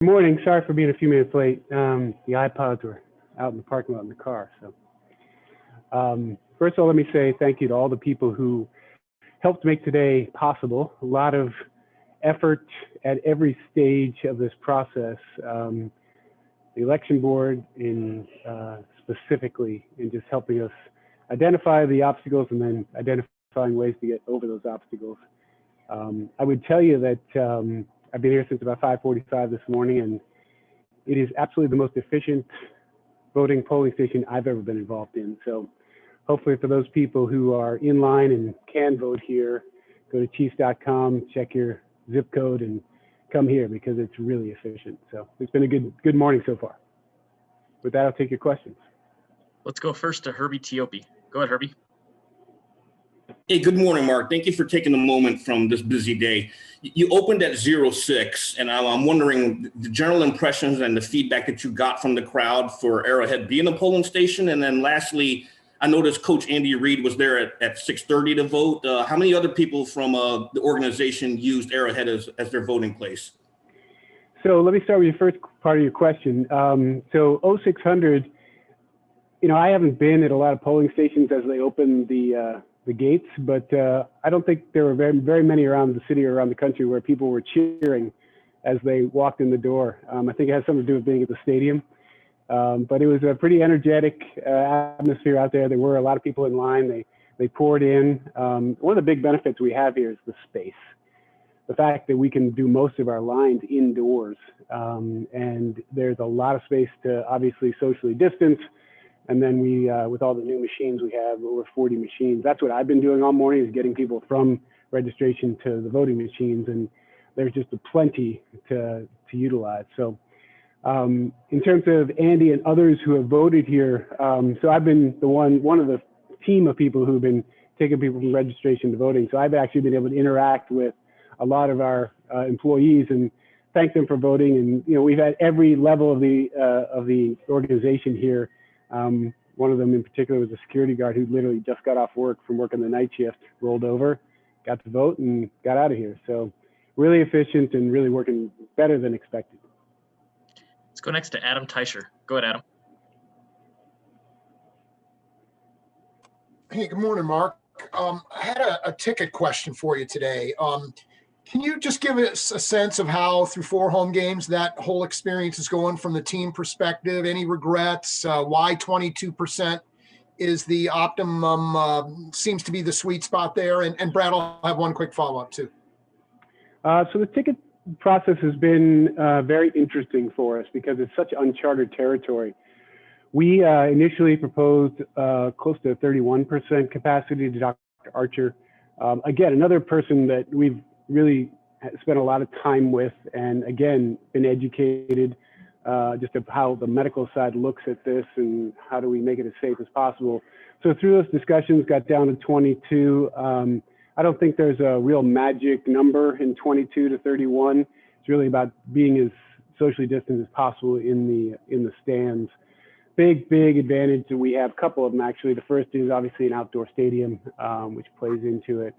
Good morning. Sorry for being a few minutes late. The iPods were out in the parking lot in the car. First of all, let me say thank you to all the people who helped make today possible. A lot of effort at every stage of this process. The election board in specifically in just helping us identify the obstacles and then identifying ways to get over those obstacles. I would tell you that I've been here since about 5:45 this morning, and it is absolutely the most efficient voting polling station I've ever been involved in. So hopefully for those people who are in line and can vote here, go to chiefs.com, check your zip code, and come here because it's really efficient. So it's been a good morning so far. With that, I'll take your questions. Let's go first to Herbie Teope. Go ahead, Herbie. Hey, good morning, Mark. Thank you for taking a moment from this busy day. You opened at 06, and I'm wondering the general impressions and the feedback that you got from the crowd for Arrowhead being a polling station. And then lastly, I noticed Coach Andy Reid was there at 6:30 to vote. How many other people from the organization used Arrowhead as their voting place? So let me start with your first part of your question. So 0600, I haven't been at a lot of polling stations as they open the gates, but I don't think there were very many around the city or around the country where people were cheering as they walked in the door. I think it has something to do with being at the stadium, but it was a pretty energetic atmosphere out there. There were a lot of people in line. They poured in. One of the big benefits we have here is the space. The fact that we can do most of our lines indoors, and there's a lot of space to obviously socially distance. And then we, with all the new machines, we have over 40 machines. That's what I've been doing all morning, is getting people from registration to the voting machines, and there's just a plenty to utilize. So in terms of Andy and others who have voted here, so I've been one of the team of people who've been taking people from registration to voting. So I've actually been able to interact with a lot of our employees and thank them for voting. And we've had every level of the organization here. One of them in particular was a security guard who literally just got off work from working the night shift, rolled over, got to vote, and got out of here. So really efficient and really working better than expected. Let's go next to Adam Teicher. Go ahead, Adam. Hey, good morning, Mark. I had a ticket question for you today. Can you just give us a sense of how, through 4 home games, that whole experience is going from the team perspective? Any regrets? Why 22% is the optimum, seems to be the sweet spot there? And Brad, I'll have one quick follow-up too. So the ticket process has been very interesting for us because it's such uncharted territory. We initially proposed close to 31% capacity to Dr. Archer. Again, another person that we've really spent a lot of time with, and again, been educated just of how the medical side looks at this and how do we make it as safe as possible. So through those discussions, got down to 22. I don't think there's a real magic number in 22 to 31. It's really about being as socially distant as possible in the stands. Big advantage that we have, a couple of them actually. The first is obviously an outdoor stadium, which plays into it.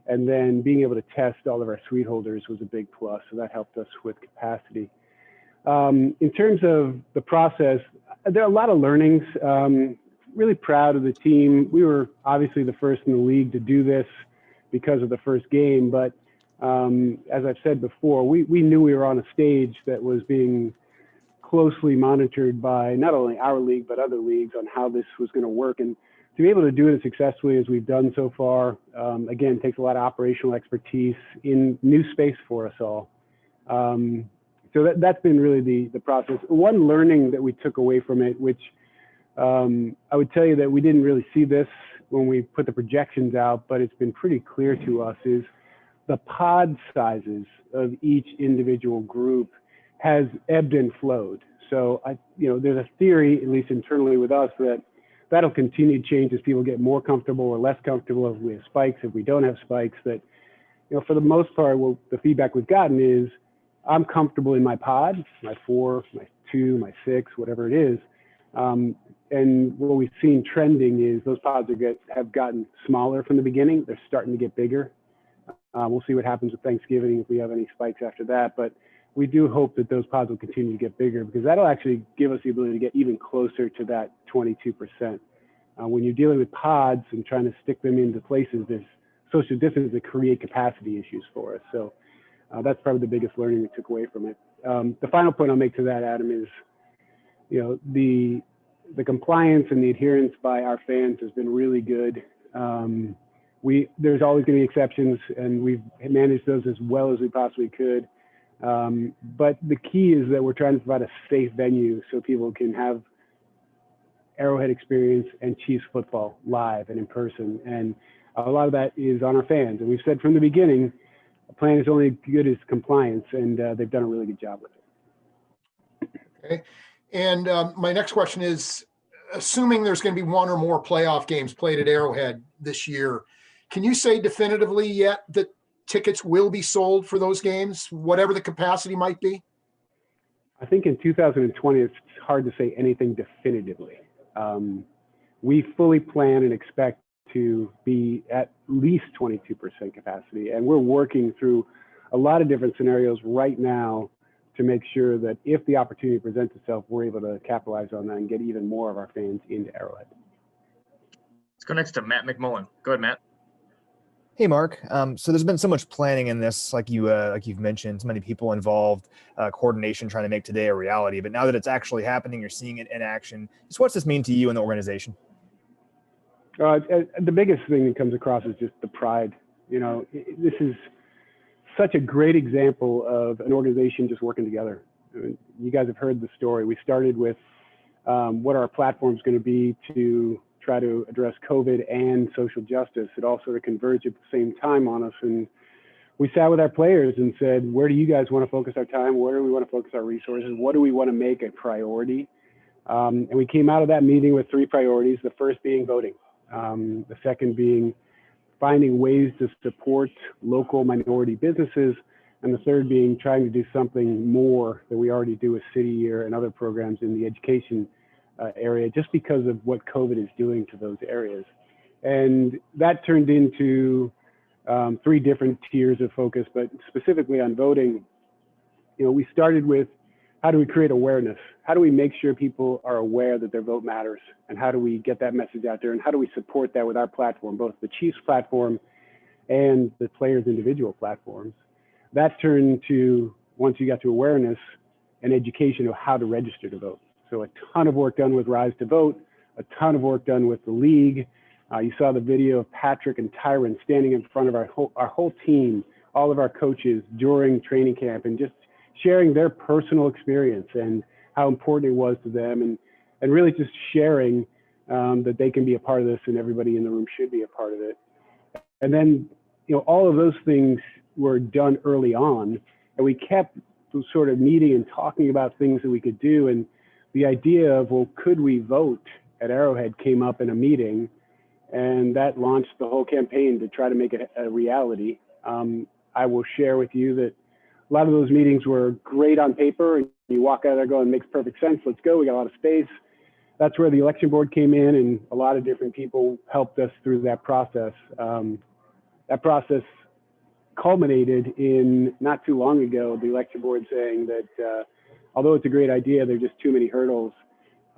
And then being able to test all of our suite holders was a big plus, so that helped us with capacity. In terms of the process, there are a lot of learnings. Really proud of the team. We were obviously the first in the league to do this because of the first game, but as I've said before, we knew we were on a stage that was being closely monitored by not only our league, but other leagues on how this was going to work. And to be able to do it as successfully as we've done so far, again, takes a lot of operational expertise in new space for us all. So that's been really the process. One learning that we took away from it, which I would tell you that we didn't really see this when we put the projections out, but it's been pretty clear to us, is the pod sizes of each individual group has ebbed and flowed. So there's a theory, at least internally with us, that that'll continue to change as people get more comfortable or less comfortable if we have spikes, if we don't have spikes. That, for the most part, the feedback we've gotten is, I'm comfortable in my pod, my 4, my 2, my 6, whatever it is. And what we've seen trending is those pods have gotten smaller from the beginning. They're starting to get bigger. We'll see what happens with Thanksgiving if we have any spikes after that. But we do hope that those pods will continue to get bigger, because that'll actually give us the ability to get even closer to that 22%. When you're dealing with pods and trying to stick them into places, there's social distance that create capacity issues for us. So that's probably the biggest learning we took away from it. The final point I'll make to that, Adam, is, you know, the compliance and the adherence by our fans has been really good. There's always going to be exceptions, and we've managed those as well as we possibly could. But the key is that we're trying to provide a safe venue so people can have Arrowhead experience and Chiefs football live and in person. And a lot of that is on our fans. And we've said from the beginning, a plan is only as good as compliance, and they've done a really good job with it. Okay. And my next question is, assuming there's going to be one or more playoff games played at Arrowhead this year, can you say definitively yet that tickets will be sold for those games, whatever the capacity might be? I think in 2020, it's hard to say anything definitively. We fully plan and expect to be at least 22% capacity, and we're working through a lot of different scenarios right now to make sure that if the opportunity presents itself, we're able to capitalize on that and get even more of our fans into Arrowhead. Let's go next to Matt McMullen. Go ahead, Matt. Hey, Mark. So there's been so much planning in this, like you've mentioned, so many people involved, coordination, trying to make today a reality. But now that it's actually happening, you're seeing it in action. Just what's this mean to you and the organization? The biggest thing that comes across is just the pride. You know, this is such a great example of an organization just working together. I mean, you guys have heard the story. We started with what our platform is going to be to try to address COVID and social justice. It all sort of converged at the same time on us. And we sat with our players and said, where do you guys want to focus our time? Where do we want to focus our resources? What do we want to make a priority? And we came out of that meeting with 3 priorities, the first being voting. The second being finding ways to support local minority businesses. And the third being trying to do something more that we already do with City Year and other programs in the education area, just because of what COVID is doing to those areas. And that turned into 3 different tiers of focus, but specifically on voting, you know, we started with, how do we create awareness? How do we make sure people are aware that their vote matters? And how do we get that message out there? And how do we support that with our platform, both the Chiefs platform and the players' individual platforms? That turned to, once you got to awareness, an education of how to register to vote. So a ton of work done with Rise to Vote, a ton of work done with the league. You saw the video of Patrick and Tyron standing in front of our whole team, all of our coaches during training camp, and just sharing their personal experience and how important it was to them, and really just sharing that they can be a part of this, and everybody in the room should be a part of it. And then, you know, all of those things were done early on, and we kept sort of meeting and talking about things that we could do. And the idea of, well, could we vote at Arrowhead came up in a meeting, and that launched the whole campaign to try to make it a reality. I will share with you that a lot of those meetings were great on paper, and you walk out of there going, makes perfect sense, let's go, we got a lot of space. That's where the election board came in, and a lot of different people helped us through that process. That process culminated in, not too long ago, the election board saying that although it's a great idea, there are just too many hurdles.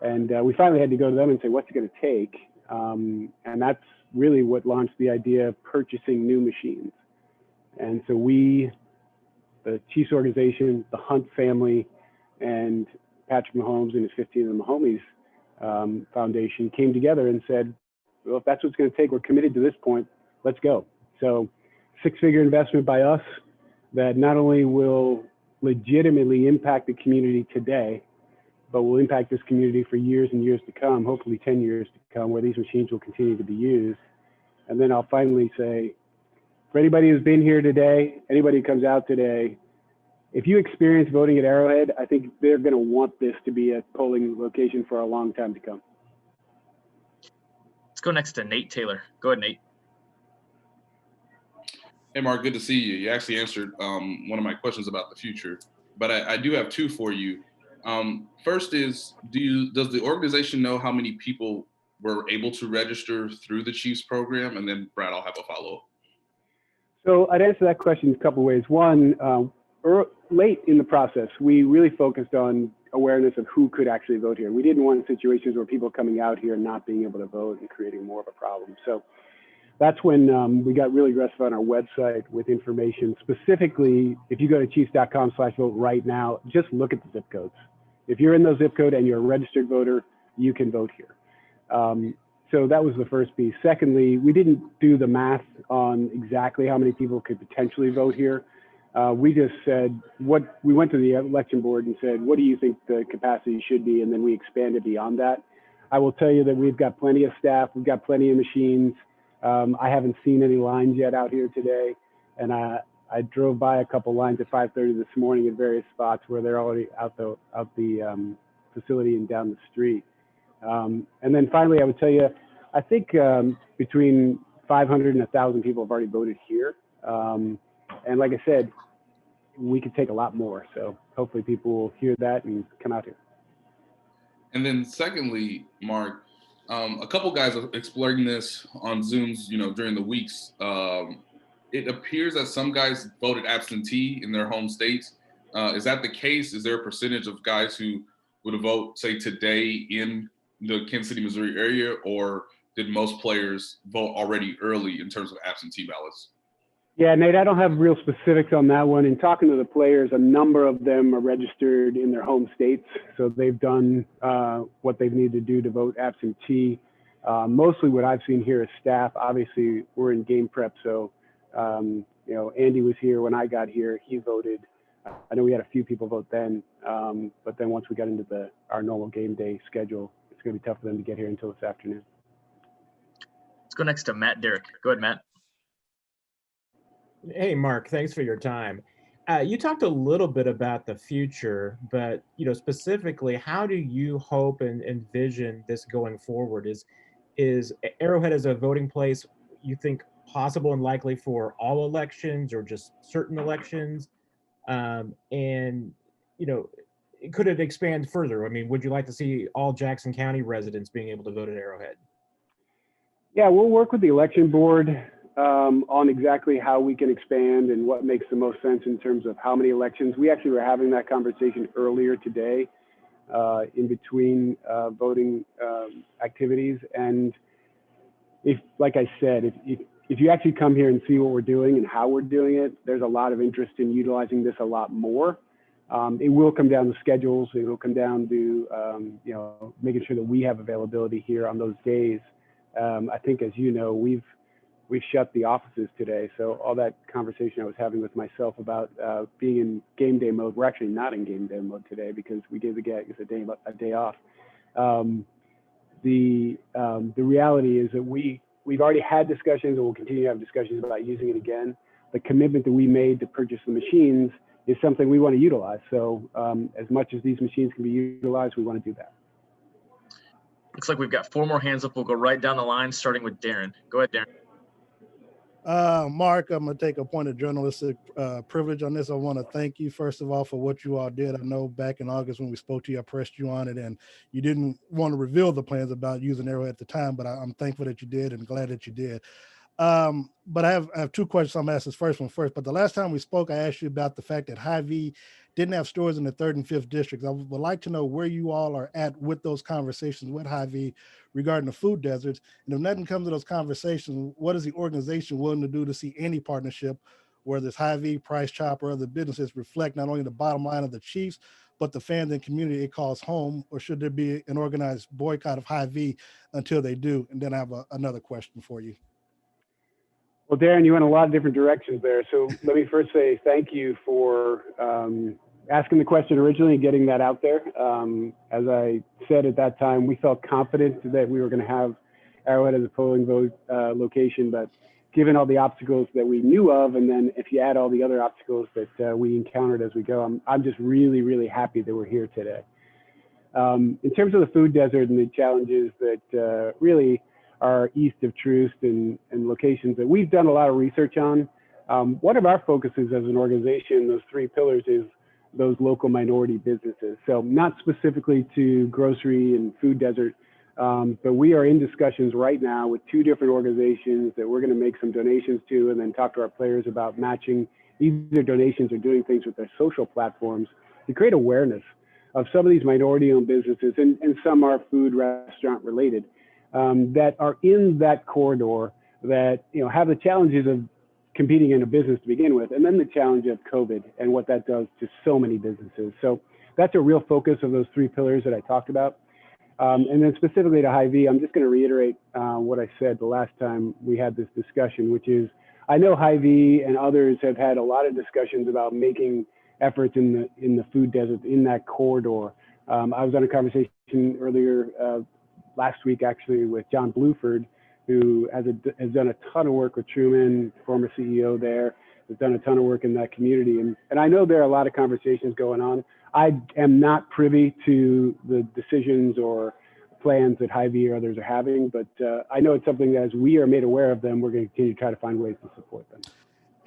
And we finally had to go to them and say, what's it going to take? And that's really what launched the idea of purchasing new machines. And so we, the Chiefs organization, the Hunt family, and Patrick Mahomes and his 15 of the Mahomes Foundation came together and said, well, if that's what's going to take, we're committed to this point, let's go. So 6-figure investment by us that not only will legitimately impact the community today, but will impact this community for years and years to come, hopefully 10 years to come, where these machines will continue to be used. And then I'll finally say, for anybody who's been here today, anybody who comes out today, if you experience voting at Arrowhead, I think they're going to want this to be a polling location for a long time to come. Let's go next to Nate Taylor. Go ahead, Nate. Hey, Mark, good to see you. You actually answered one of my questions about the future, but I do have 2 for you. First is, does the organization know how many people were able to register through the Chiefs program? And then, Brad, I'll have a follow-up. So I'd answer that question a couple of ways. One, late in the process, we really focused on awareness of who could actually vote here. We didn't want situations where people coming out here not being able to vote and creating more of a problem. So that's when we got really aggressive on our website with information. Specifically, if you go to chiefs.com/vote right now, just look at the zip codes. If you're in those zip code and you're a registered voter, you can vote here. So that was the first piece. Secondly, we didn't do the math on exactly how many people could potentially vote here. We just said, we went to the election board and said, what do you think the capacity should be? And then we expanded beyond that. I will tell you that we've got plenty of staff, we've got plenty of machines. I haven't seen any lines yet out here today. And I drove by a couple lines at 5:30 this morning at various spots where they're already out the facility and down the street. And then finally, I would tell you, I think between 500 and 1,000 people have already voted here. And like I said, we could take a lot more. So hopefully people will hear that and come out here. And then secondly, Mark, a couple guys are exploring this on Zooms, during the weeks. It appears that some guys voted absentee in their home states. Is that the case? Is there a percentage of guys who would vote, say, today in the Kansas City, Missouri area, or did most players vote already early in terms of absentee ballots? Yeah, Nate, I don't have real specifics on that one. In talking to the players, a number of them are registered in their home states. So they've done what they've needed to do to vote absentee. Mostly what I've seen here is staff. Obviously, we're in game prep. So, Andy was here when I got here. He voted. I know we had a few people vote then. But then once we got into our normal game day schedule, it's going to be tough for them to get here until this afternoon. Let's go next to Matt Derrick. Go ahead, Matt. Hey, Mark, thanks for your time. You talked a little bit about the future, but specifically, how do you hope and envision this going forward? Is Arrowhead as a voting place, you think, possible and likely for all elections or just certain elections? And could it expand further? I mean, would you like to see all Jackson County residents being able to vote at Arrowhead? Yeah, we'll work with the election board on exactly how we can expand and what makes the most sense in terms of how many elections. We actually were having that conversation earlier today in between voting activities. And like I said, if you actually come here and see what we're doing and how we're doing it, there's a lot of interest in utilizing this a lot more. It will come down to schedules. It will come down to making sure that we have availability here on those days. I think, as you know, we've shut the offices today. So all that conversation I was having with myself about being in game day mode, we're actually not in game day mode today because we gave the guys a day off. The reality is that we've already had discussions and we'll continue to have discussions about using it again. The commitment that we made to purchase the machines is something we want to utilize. So as much as these machines can be utilized, we want to do that. Looks like we've got 4 more hands up. We'll go right down the line, starting with Darren. Go ahead, Darren. Mark, I'm going to take a point of journalistic privilege on this. I want to thank you, first of all, for what you all did. I know back in August when we spoke to you, I pressed you on it, and you didn't want to reveal the plans about using Arrowhead at the time, but I'm thankful that you did and glad that you did. But I have 2 questions. I'm going to ask this first one first. But the last time we spoke, I asked you about the fact that Hy-Vee didn't have stores in the 3rd and 5th districts. I would like to know where you all are at with those conversations with Hy-Vee regarding the food deserts. And if nothing comes to those conversations, what is the organization willing to do to see any partnership, whether it's Hy-Vee, Price Chop, or other businesses, reflect not only the bottom line of the Chiefs, but the fans and community it calls home? Or should there be an organized boycott of Hy-Vee until they do? And then I have another question for you. Well, Darren, you went a lot of different directions there. So let me first say thank you for asking the question originally and getting that out there. As I said at that time, we felt confident that we were going to have Arrowhead as a polling vote location, but given all the obstacles that we knew of, and then if you add all the other obstacles that we encountered as we go, I'm just really, really happy that we're here today. In terms of the food desert and the challenges that really are east of Troost and locations that we've done a lot of research on. One of our focuses as an organization, those 3 pillars, is those local minority businesses. So not specifically to grocery and food desert, but we are in discussions right now with 2 different organizations that we're going to make some donations to and then talk to our players about matching either donations or doing things with their social platforms to create awareness of some of these minority-owned businesses, and some are food restaurant related, that are in that corridor that have the challenges of competing in a business to begin with, and then the challenge of COVID and what that does to so many businesses. So that's a real focus of those 3 pillars that I talked about. And then specifically to Hy-Vee, I'm just going to reiterate what I said the last time we had this discussion, which is I know Hy-Vee and others have had a lot of discussions about making efforts in the food desert, in that corridor. I was on a conversation earlier last week actually with John Bluford, who has done a ton of work with Truman, former CEO there, has done a ton of work in that community. And I know there are a lot of conversations going on. I am not privy to the decisions or plans that Hy-Vee or others are having, but I know it's something that as we are made aware of them, we're going to continue to try to find ways to support them.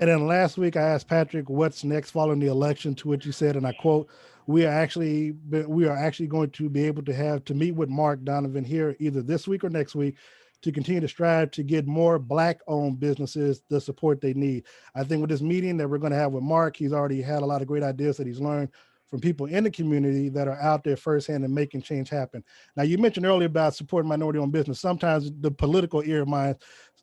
And then last week I asked Patrick what's next following the election, to which he said, and I quote, we are actually going to be able to meet with Mark Donovan here either this week or next week to continue to strive to get more Black-owned businesses the support they need. I think with this meeting that we're going to have with Mark, he's already had a lot of great ideas that he's learned from people in the community that are out there firsthand and making change happen. Now, you mentioned earlier about supporting minority-owned business. Sometimes the political ear of mine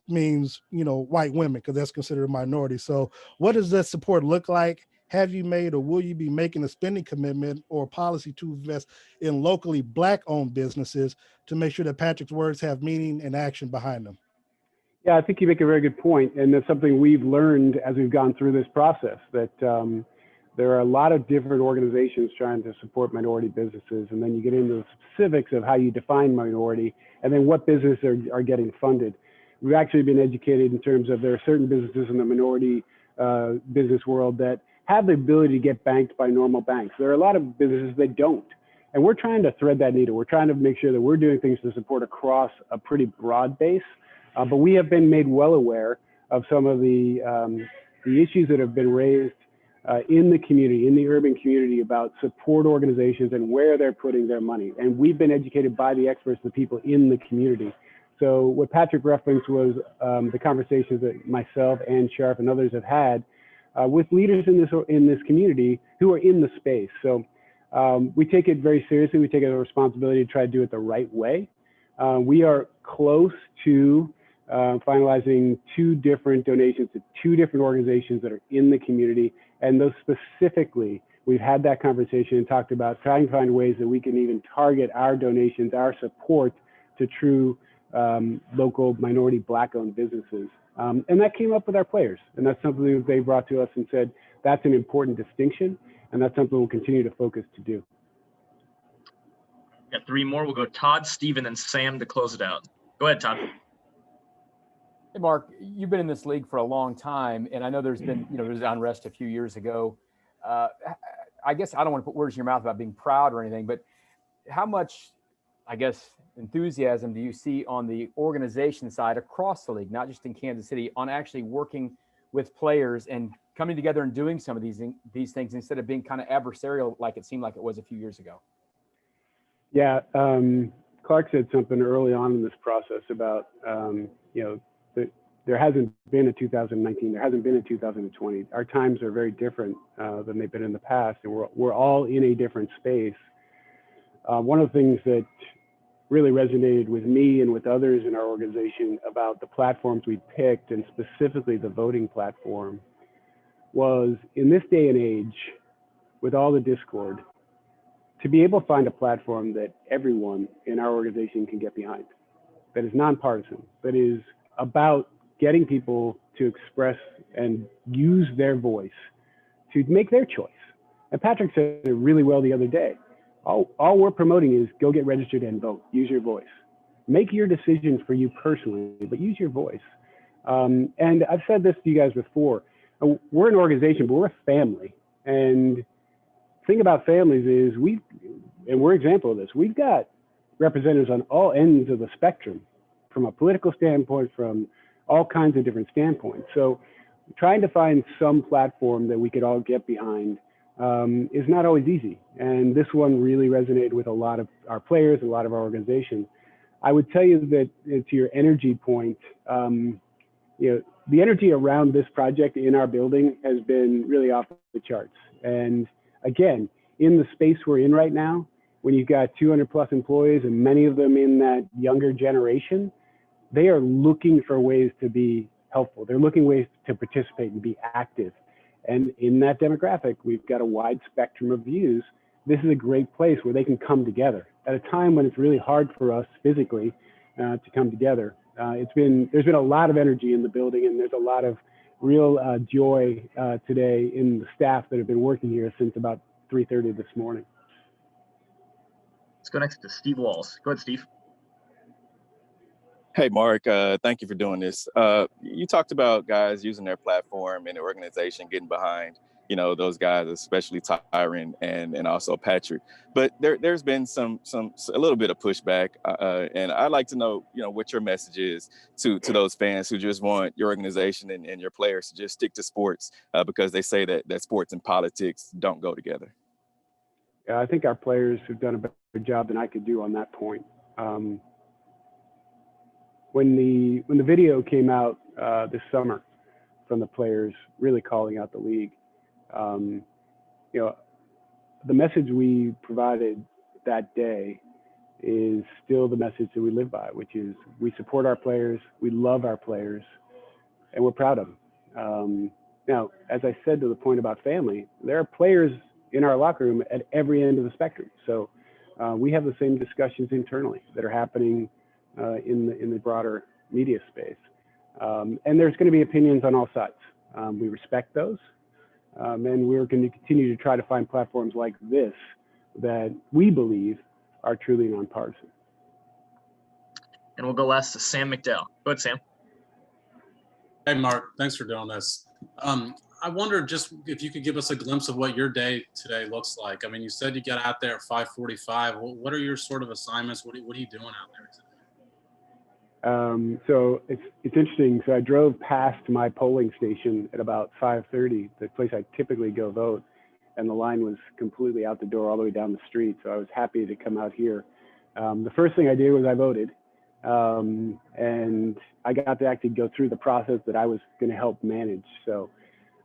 means, white women, because that's considered a minority. So what does that support look like? Have you made or will you be making a spending commitment or policy to invest in locally Black-owned businesses to make sure that Patrick's words have meaning and action behind them? Yeah, I think you make a very good point. And that's something we've learned as we've gone through this process, that there are a lot of different organizations trying to support minority businesses. And then you get into the specifics of how you define minority and then what businesses are getting funded. We've actually been educated in terms of there are certain businesses in the minority business world that have the ability to get banked by normal banks. There are a lot of businesses that don't. And we're trying to thread that needle. We're trying to make sure that we're doing things to support across a pretty broad base. But we have been made well aware of some of the issues that have been raised in the community, in the urban community, about support organizations and where they're putting their money. And we've been educated by the experts, the people in the community. So what Patrick referenced was the conversations that myself and Sharp and others have had with leaders in this community who are in the space. So we take it very seriously. We take it as a responsibility to try to do it the right way. We are close to finalizing 2 different donations to 2 different organizations that are in the community. And those specifically, we've had that conversation and talked about trying to find ways that we can even target our donations, our support to true local minority Black-owned businesses. And that came up with our players. And that's something that they brought to us and said, that's an important distinction. And that's something we'll continue to focus to do. Got 3 more. We'll go Todd, Steven, and Sam to close it out. Go ahead, Todd. Hey, Mark, you've been in this league for a long time, and I know there's been, there was unrest a few years ago. I guess I don't want to put words in your mouth about being proud or anything, but how much, enthusiasm do you see on the organization side across the league, not just in Kansas City, on actually working with players and coming together and doing some of these things instead of being kind of adversarial like it seemed like it was a few years ago? Yeah, Clark said something early on in this process about, there hasn't been a 2019, there hasn't been a 2020. Our times are very different than they've been in the past, and we're all in a different space. One of the things that really resonated with me and with others in our organization about the platforms we picked, and specifically the voting platform, was in this day and age, with all the discord, to be able to find a platform that everyone in our organization can get behind, that is nonpartisan, that is about getting people to express and use their voice to make their choice. And Patrick said it really well the other day. All we're promoting is go get registered and vote, use your voice. Make your decisions for you personally, but use your voice. And I've said this to you guys before, we're an organization, but we're a family. And the thing about families is we're an example of this, we've got representatives on all ends of the spectrum, from a political standpoint, from all kinds of different standpoints. So trying to find some platform that we could all get behind is not always easy. And this one really resonated with a lot of our players, a lot of our organization. I would tell you that to your energy point, the energy around this project in our building has been really off the charts. And again, in the space we're in right now, when you've got 200 plus employees and many of them in that younger generation, they are looking for ways to be helpful. They're looking ways to participate and be active. And in that demographic, we've got a wide spectrum of views. This is a great place where they can come together at a time when it's really hard for us physically to come together. There's been a lot of energy in the building, and there's a lot of real joy today in the staff that have been working here since about 3:30 this morning. Let's go next to Steve Walls. Go ahead, Steve. Hey, Mark, thank you for doing this. You talked about guys using their platform and the organization getting behind, those guys, especially Tyron and also Patrick. But there's been a little bit of pushback, and I'd like to know, what your message is to those fans who just want your organization and your players to just stick to sports because they say that sports and politics don't go together. Yeah, I think our players have done a better job than I could do on that point. When the video came out this summer from the players really calling out the league, the message we provided that day is still the message that we live by, which is we support our players, we love our players, and we're proud of them. Now, as I said to the point about family, there are players in our locker room at every end of the spectrum. So we have the same discussions internally that are happening in the broader media space. And there's going to be opinions on all sides. We respect those. And we're going to continue to try to find platforms like this that we believe are truly nonpartisan. And we'll go last to Sam McDowell. Go ahead, Sam. Hey, Mark. Thanks for doing this. I wonder just if you could give us a glimpse of what your day today looks like. I mean, you said you got out there at 5:45. What are your sort of assignments? What are you doing out there today? So it's interesting. So I drove past my polling station at about 5:30, the place I typically go vote, and the line was completely out the door all the way down the street. So I was happy to come out here. The first thing I did was I voted, and I got to actually go through the process that I was going to help manage. So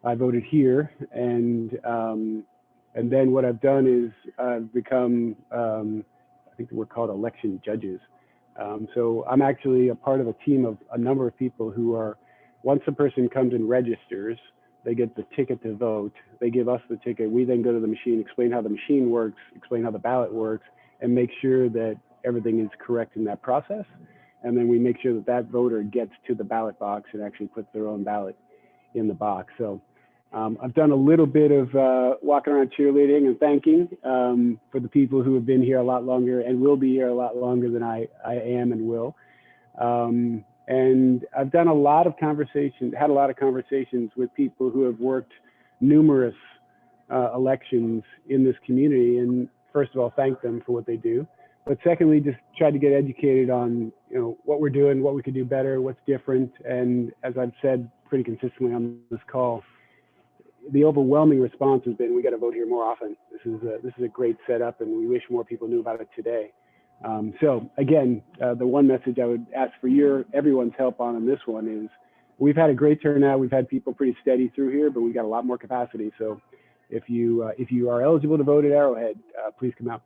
I voted here, and then what I've done is I've become, I think we're called election judges. So I'm actually a part of a team of a number of people who are, once a person comes and registers, they get the ticket to vote. They give us the ticket. We then go to the machine, explain how the machine works, explain how the ballot works, and make sure that everything is correct in that process. And then we make sure that that voter gets to the ballot box and actually puts their own ballot in the box. So I've done a little bit of walking around cheerleading and thanking for the people who have been here a lot longer and will be here a lot longer than I am and will. And I've done had a lot of conversations with people who have worked numerous elections in this community. And first of all, thank them for what they do. But secondly, just tried to get educated on what we're doing, what we could do better, what's different. And as I've said pretty consistently on this call, the overwhelming response has been, we got to vote here more often. This is a great setup, and we wish more people knew about it today. So again, the one message I would ask for everyone's help on this one is, we've had a great turnout. We've had people pretty steady through here, but we've got a lot more capacity. So if you are eligible to vote at Arrowhead, please come out.